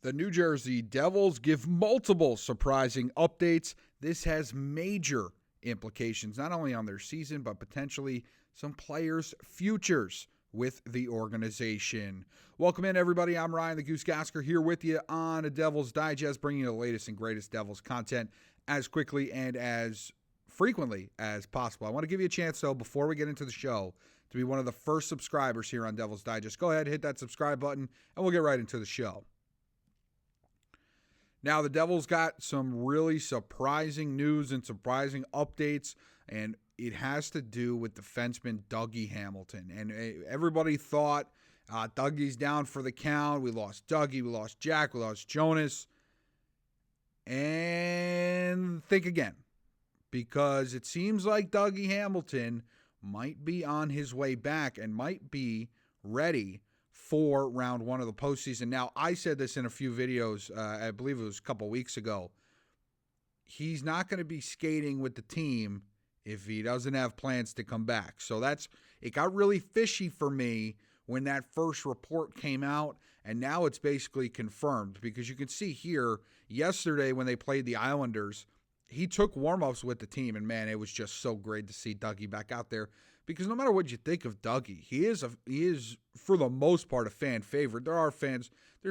The New Jersey Devils give multiple surprising updates. This has major implications, not only on their season, but potentially some players' futures with the organization. Welcome in, everybody. I'm Ryan the Goose Gasker here with you on a Devils Digest, bringing you the latest and greatest Devils content as quickly and as frequently as possible. I want to give you a chance, though, before we get into the show, to be one of the first subscribers here on Devils Digest. Go ahead, hit that subscribe button, and we'll get right into the show. Now, the Devils got some really surprising news and surprising updates, and it has to do with defenseman Dougie Hamilton. And everybody thought Dougie's down for the count. We lost Dougie, we lost Jack, we lost Jonas. And think again, because it seems like Dougie Hamilton might be on his way back and might be ready for round one of the postseason. Now, I said this in a few videos, I believe it was a couple weeks ago. He's not going to be skating with the team if he doesn't have plans to come back. So it got really fishy for me when that first report came out, and now it's basically confirmed because you can see here, yesterday when they played the Islanders, he took warm-ups with the team, and man, it was just so great to see Dougie back out there. Because no matter what you think of Dougie, he is for the most part a fan favorite. There's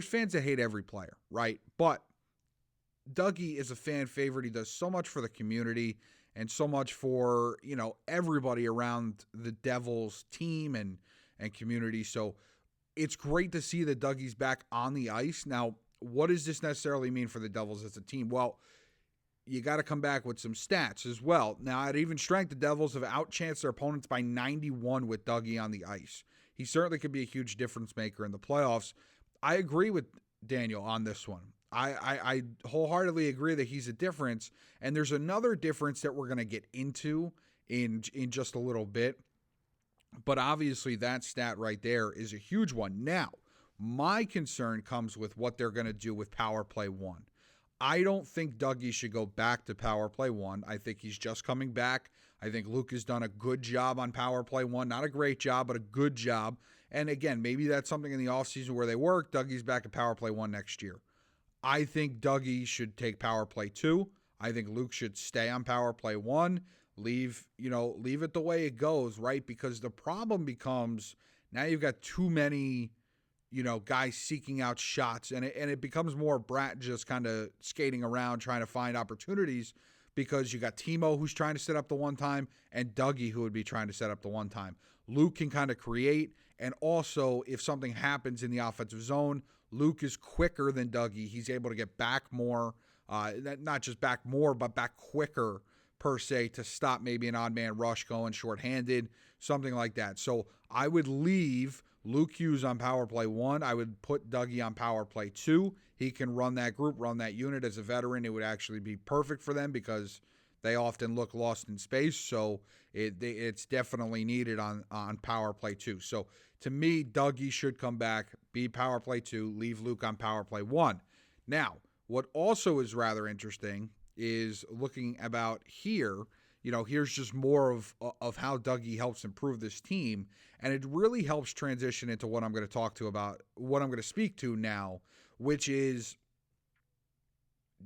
fans that hate every player, right? But Dougie is a fan favorite. He does so much for the community and so much for, everybody around the Devils team and community. So it's great to see that Dougie's back on the ice. Now, what does this necessarily mean for the Devils as a team? Well, you got to come back with some stats as well. Now, at even strength, the Devils have outchanced their opponents by 91 with Dougie on the ice. He certainly could be a huge difference maker in the playoffs. I agree with Daniel on this one. I wholeheartedly agree that he's a difference. And there's another difference that we're going to get into in just a little bit. But obviously, that stat right there is a huge one. Now, my concern comes with what they're going to do with Power Play 1. I don't think Dougie should go back to Power Play 1. I think he's just coming back. I think Luke has done a good job on Power Play 1. Not a great job, but a good job. And again, maybe that's something in the offseason where they work. Dougie's back at Power Play 1 next year. I think Dougie should take Power Play 2. I think Luke should stay on Power Play 1. Leave it the way it goes, right? Because the problem becomes now you've got too many guys seeking out shots, and it becomes more Bratt just kind of skating around trying to find opportunities because you got Timo who's trying to set up the one time and Dougie who would be trying to set up the one time. Luke can kind of create, and also if something happens in the offensive zone, Luke is quicker than Dougie. He's able to get back more, not just back more, but back quicker per se to stop maybe an odd man rush going shorthanded, something like that. So I would leave Luke Hughes on Power Play 1. I would put Dougie on Power Play 2. He can run that group, run that unit as a veteran. It would actually be perfect for them because they often look lost in space. So it's definitely needed on Power Play 2. So to me, Dougie should come back, be Power Play 2, leave Luke on Power Play 1. Now, what also is rather interesting is looking about here. Here's just more of how Dougie helps improve this team. And it really helps transition into what I'm going to speak to now, which is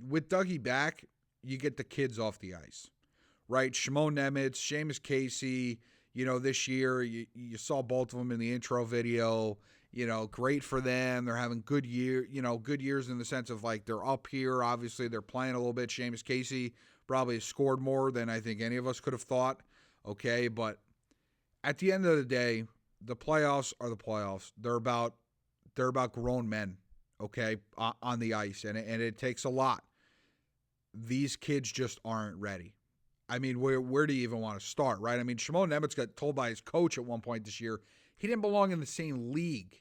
with Dougie back, you get the kids off the ice, right? Nemec, Seamus, Casey, this year, you saw both of them in the intro video, great for them. They're having good years in the sense of like they're up here. Obviously, they're playing a little bit. Seamus, Casey probably has scored more than I think any of us could have thought. Okay, but at the end of the day, the playoffs are the playoffs. They're about grown men, okay, on the ice, and it takes a lot. These kids just aren't ready. I mean, where do you even want to start, right? I mean, Nemec got told by his coach at one point this year he didn't belong in the same league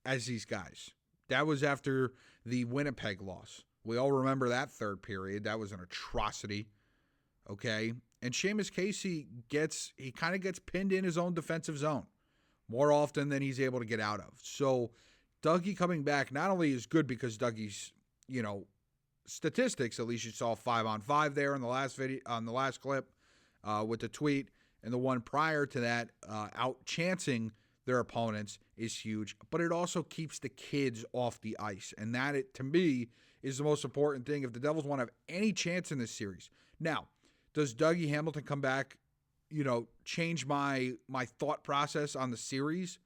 as these guys. That was after the Winnipeg loss. We all remember that third period. That was an atrocity. Okay. And Seamus Casey kind of gets pinned in his own defensive zone more often than he's able to get out of. So Dougie coming back not only is good because Dougie's, statistics, at least you saw 5-on-5 there in the last video, on the last clip with the tweet, and the one prior to that, out chancing their opponents is huge, but it also keeps the kids off the ice. And that, to me, is the most important thing if the Devils want to have any chance in this series. Now, does Dougie Hamilton come back, change my thought process on the series?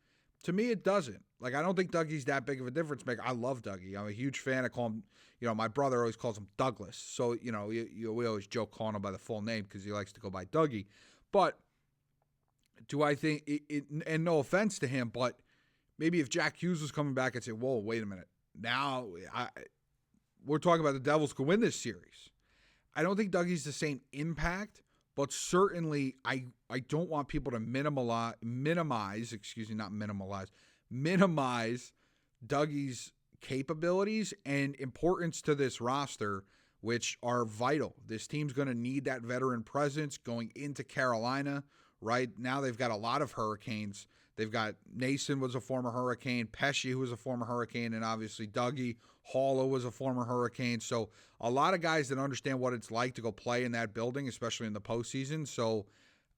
To me, it doesn't. Like, I don't think Dougie's that big of a difference maker. I love Dougie. I'm a huge fan. I call him, my brother always calls him Douglas. So, we always joke calling him by the full name because he likes to go by Dougie. But do I think, and no offense to him, but maybe if Jack Hughes was coming back, I'd say, whoa, wait a minute. Now, we're talking about the Devils could win this series. I don't think Dougie's the same impact, but certainly I don't want people to minimize Dougie's capabilities and importance to this roster, which are vital. This team's going to need that veteran presence going into Carolina. Right now, they've got a lot of Hurricanes. They've got Noesen was a former Hurricane, Pesce, who was a former Hurricane, and obviously Dougie. Haula was a former Hurricane. So a lot of guys that understand what it's like to go play in that building, especially in the postseason. So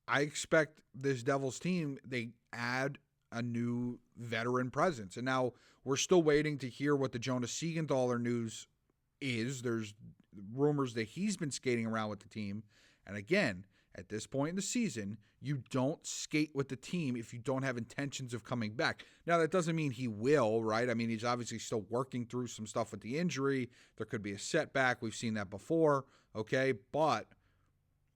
I expect this Devils team, they add a new veteran presence. And now we're still waiting to hear what the Jonas Siegenthaler news is. There's rumors that he's been skating around with the team. And again, at this point in the season, you don't skate with the team if you don't have intentions of coming back. Now, that doesn't mean he will, right? I mean, he's obviously still working through some stuff with the injury. There could be a setback. We've seen that before, okay? But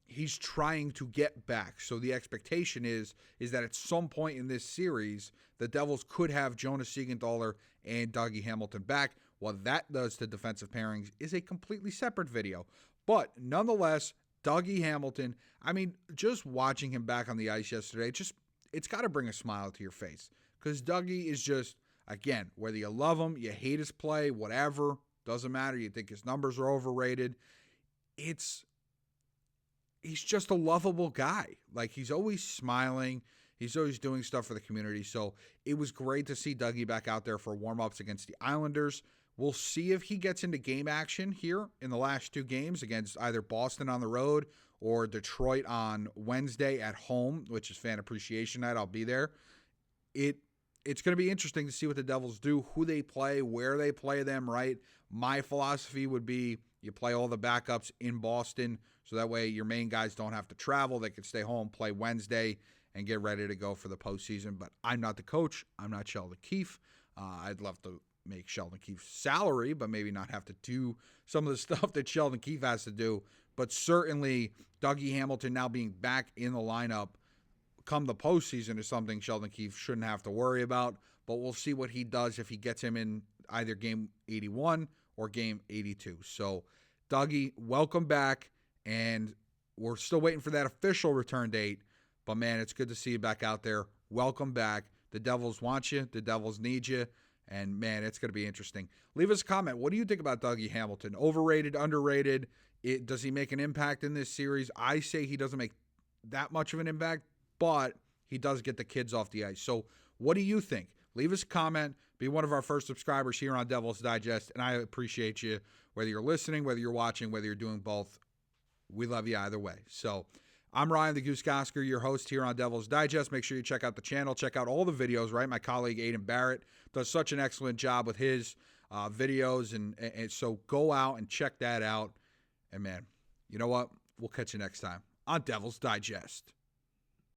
he's trying to get back. So the expectation is that at some point in this series, the Devils could have Jonas Siegenthaler and Dougie Hamilton back. What that does to defensive pairings is a completely separate video. But nonetheless, Dougie Hamilton, I mean, just watching him back on the ice yesterday, it's got to bring a smile to your face. Because Dougie is just, again, whether you love him, you hate his play, whatever, doesn't matter, you think his numbers are overrated, he's just a lovable guy. Like, he's always smiling. He's always doing stuff for the community. So it was great to see Dougie back out there for warm-ups against the Islanders. We'll see if he gets into game action here in the last two games against either Boston on the road or Detroit on Wednesday at home, which is Fan Appreciation Night. I'll be there. It's going to be interesting to see what the Devils do, who they play, where they play them, right? My philosophy would be you play all the backups in Boston so that way your main guys don't have to travel. They can stay home, play Wednesday, and get ready to go for the postseason. But I'm not the coach. I'm not Sheldon Keefe. I'd love to make Sheldon Keefe's salary, but maybe not have to do some of the stuff that Sheldon Keefe has to do. But certainly Dougie Hamilton now being back in the lineup come the postseason is something Sheldon Keefe shouldn't have to worry about. But we'll see what he does if he gets him in either game 81 or game 82. So Dougie, welcome back. And we're still waiting for that official return date. But man, it's good to see you back out there. Welcome back. The Devils want you. The Devils need you. And, man, it's going to be interesting. Leave us a comment. What do you think about Dougie Hamilton? Overrated, underrated? Does he make an impact in this series? I say he doesn't make that much of an impact, but he does get the kids off the ice. So what do you think? Leave us a comment. Be one of our first subscribers here on Devils Digest, and I appreciate you. Whether you're listening, whether you're watching, whether you're doing both, we love you either way. So I'm Ryan the Goose Gosker, your host here on Devils Digest. Make sure you check out the channel. Check out all the videos, right? My colleague Aiden Barrett does such an excellent job with his videos. And so go out and check that out. And, man, you know what? We'll catch you next time on Devils Digest.